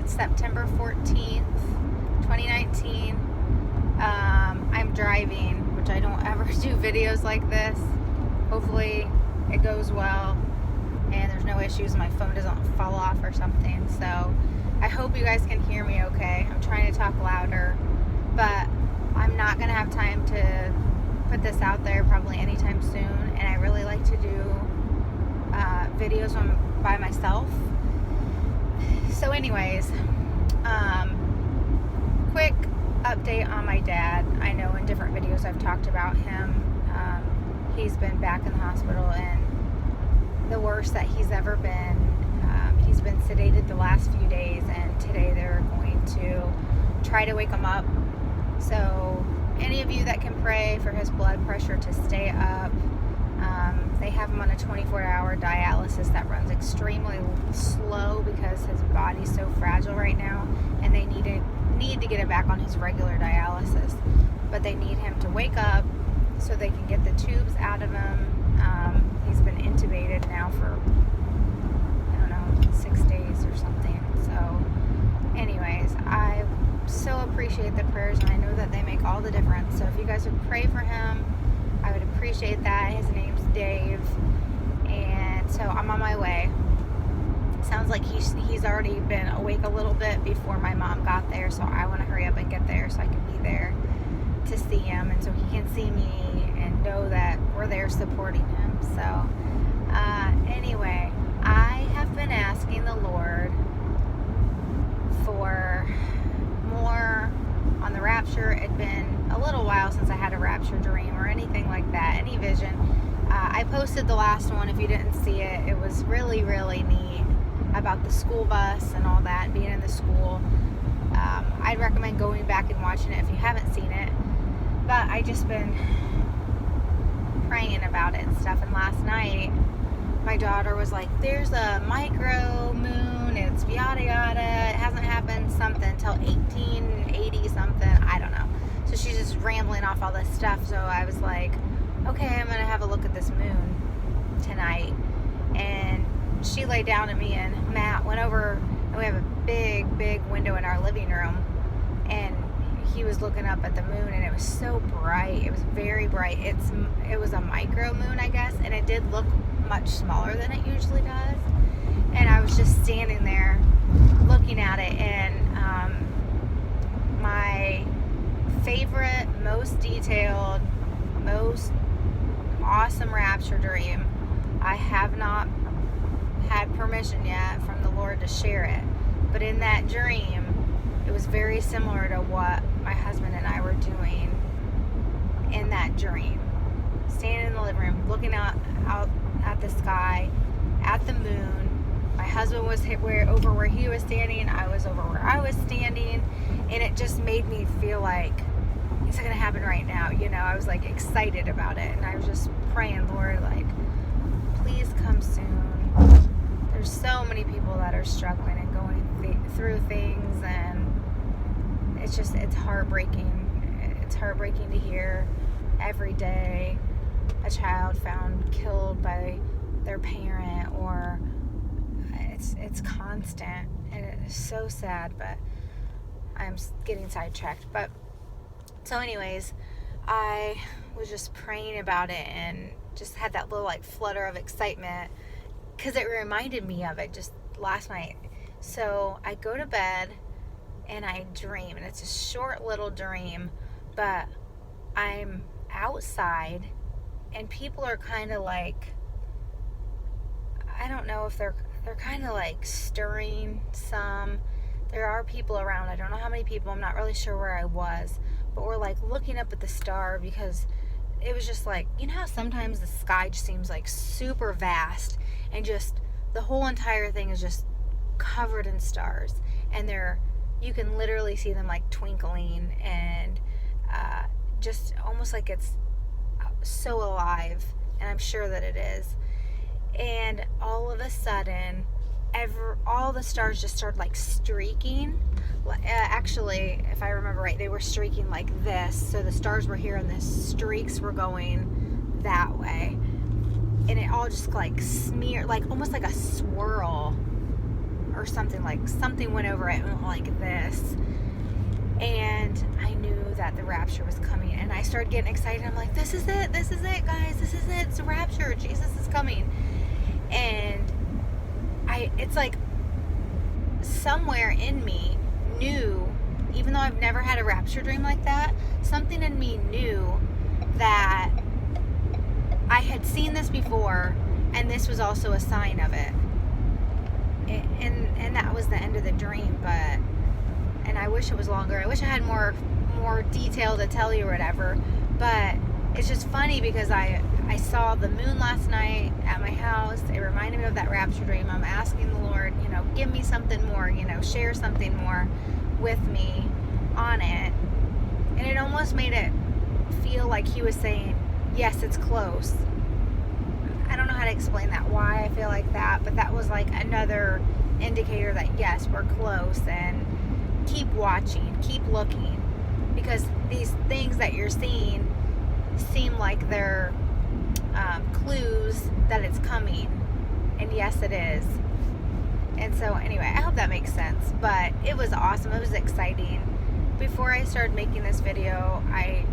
It's September 14th, 2019. I'm driving, which I don't ever do videos like this. Hopefully it goes well and there's no issues, my phone doesn't fall off or something. So I hope you guys can hear me okay. I'm trying to talk louder, but I'm not going to have time to put this out there probably anytime soon. And I really like to do videos by myself. So anyways, quick update on my dad. I know in different videos I've talked about him. He's been back in the hospital and the worst that he's ever been. He's been sedated the last few days, and today they're going to try to wake him up. So any of you that can pray for his blood pressure to stay up. They have him on a 24-hour dialysis that runs extremely slow because his body's so fragile right now, and they need to get him back on his regular dialysis. But they need him to wake up so they can get the tubes out of him. He's been intubated now for, I don't know, 6 days or something. So anyways, I so appreciate the prayers, and I know that they make all the difference. So if you guys would pray for him, I would appreciate that. His name's Dave, and so I'm on my way. Sounds like he's already been awake a little bit before my mom got there, so I want to hurry up and get there so I can be there to see him, and so he can see me and know that we're there supporting him. So anyway, I have been asking the Lord for more on the Rapture. It'd been a little while since I had a Rapture dream or anything like that, any vision. I posted the last one. If you didn't see it, it was really, really neat about the school bus and all that, being in the school. I'd recommend going back and watching it if you haven't seen it. But I just been praying about it and stuff. And last night, my daughter was like, there's a micro moon, it's yada yada, it hasn't happened something until 1880 something, I don't know. So she's just rambling off all this stuff. So I was like, okay, I'm gonna have a look at this moon tonight. And she laid down to me, and Matt went over, and we have a big window in our living room, and he was looking up at the moon, and it was so bright. It was very bright. It was a micro moon, I guess, and it did look much smaller than it usually does. And I was just standing there looking at it, and my favorite, most detailed, most awesome Rapture dream, I have not had permission yet from the Lord to share it, but in that dream it was very similar to what my husband and I were doing in that dream, standing in the living room looking out at the sky, at the moon. My husband was over where he was standing, I was over where I was standing, and it just made me feel like it's gonna happen right now. You know, I was like excited about it, and I was just praying, Lord, like, please come soon. There's so many people that are struggling and going through things, and it's heartbreaking. It's heartbreaking to hear every day a child found killed by their parent, or it's constant, and it's so sad. But I'm getting sidetracked. But so anyways, I was just praying about it and just had that little like flutter of excitement because it reminded me of it just last night. So I go to bed and I dream, and it's a short little dream, but I'm outside and people are kind of like, I don't know if they're kind of like stirring some. There are people around. I don't know how many people. I'm not really sure where I was, but we're like looking up at the star because it was just like, you know how sometimes the sky just seems like super vast, and just the whole entire thing is just covered in stars, and you can literally see them like twinkling, and just almost like it's so alive, and I'm sure that it is. And all of a sudden, all the stars just started like streaking. Actually, if I remember right, they were streaking like this. So the stars were here and the streaks were going that way. And it all just like smeared, like almost like a swirl or something went over it and went like this. And I knew that the rapture was coming, and I started getting excited. I'm like, this is it, guys, this is it, it's the rapture, Jesus is coming. And it's like somewhere in me knew, even though I've never had a rapture dream like that, something in me knew that I had seen this before, and this was also a sign of it. And that was the end of the dream. And I wish it was longer. I wish I had more detail to tell you or whatever. But it's just funny because I saw the moon last night at my house. It reminded me of that rapture dream. I'm asking the Lord, give me something more, share something more with me on it. And it almost made it feel like he was saying, yes, it's close. I don't know how to explain that, why I feel like that, but that was like another indicator that yes, we're close, and keep watching, keep looking, because these things that you're seeing seem like they're clues that it's coming, and yes, it is. And so anyway, I hope that makes sense, but it was awesome. It was exciting. Before I started making this video, I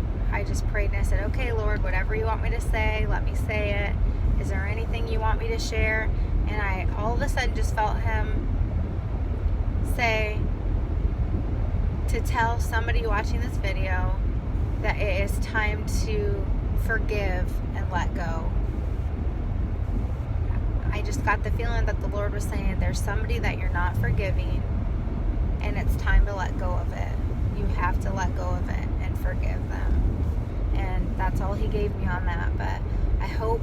just prayed and I said, okay, Lord, whatever you want me to say, let me say it. Is there anything you want me to share? And I all of a sudden just felt him say to tell somebody watching this video that it is time to forgive and let go. I just got the feeling that the Lord was saying there's somebody that you're not forgiving, and it's time to let go of it. You have to let go of it and forgive them. And that's all he gave me on that. But I hope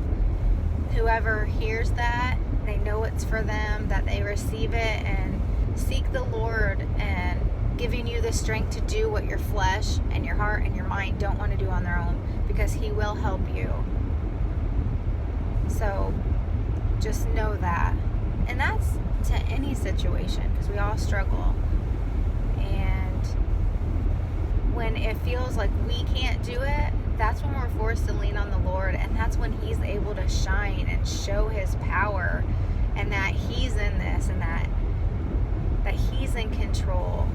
whoever hears that, they know it's for them, that they receive it and seek the Lord, and giving you the strength to do what your flesh and your heart and your mind don't want to do on their own, because he will help you. So just know that. And that's to any situation, because we all struggle. And when it feels like we can't do it, that's when we're forced to lean on the Lord, and that's when he's able to shine and show his power, and that he's in this, and that he's in control,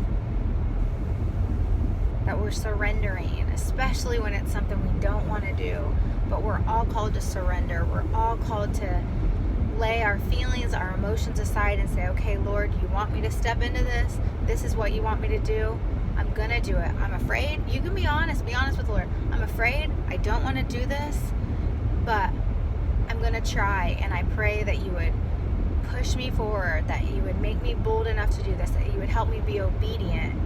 that we're surrendering, especially when it's something we don't want to do. But we're all called to surrender. We're all called to lay our feelings, our emotions aside and say, okay, Lord, you want me to step into this? This is what you want me to do. I'm going to do it. I'm afraid. You can be honest with the Lord. I'm afraid. I don't want to do this, but I'm going to try. And I pray that you would push me forward, that you would make me bold enough to do this, that you would help me be obedient.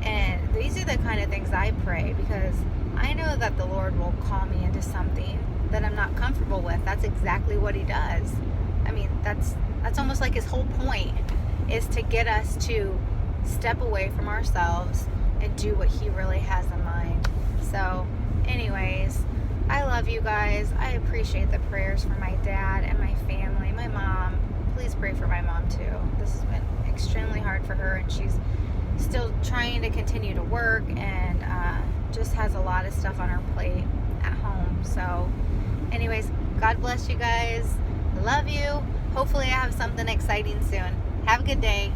And these are the kind of things I pray, because I know that the Lord will call me into something that I'm not comfortable with. That's exactly what he does. I mean, that's almost like his whole point, is to get us to step away from ourselves and do what he really has in mind. So anyways, I love you guys. I appreciate the prayers for my dad and my family, my mom. Please pray for my mom too. This has been extremely hard for her, and she's still trying to continue to work, and just has a lot of stuff on her plate at home. So anyways, God bless you guys. I love you. Hopefully I have something exciting soon. Have a good day.